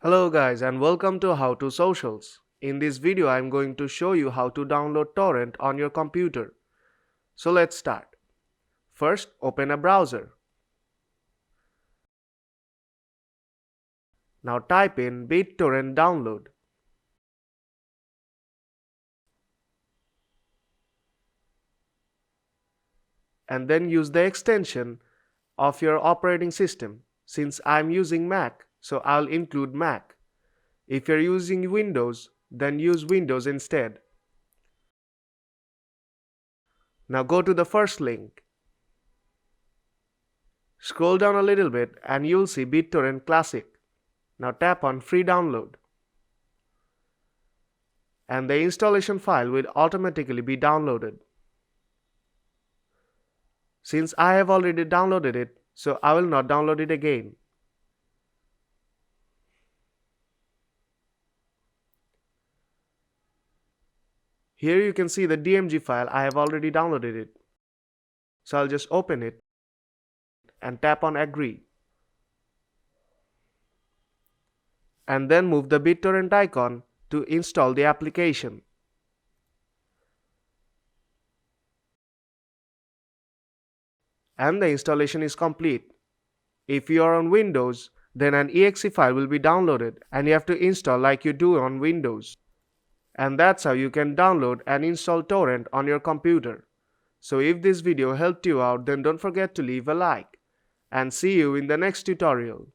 Hello guys and welcome to How to Socials. In this video I am going to show you how to download Torrent on your computer. So let's start. First open a browser. Now type in BitTorrent download. And then use the extension of your operating system. Since I am using Mac, so I'll include Mac. If you're using Windows, then use Windows instead. Now go to the first link. Scroll down a little bit and you'll see BitTorrent Classic. Now tap on Free Download. And the installation file will automatically be downloaded. Since I have already downloaded it, so I will not download it again. Here you can see the DMG file. I have already downloaded it. So I'll just open it and tap on Agree. And then move the BitTorrent icon to install the application. And the installation is complete. If you are on Windows, then an exe file will be downloaded and you have to install like you do on Windows. And that's how you can download and install Torrent on your computer. So if this video helped you out, then don't forget to leave a like. And see you in the next tutorial.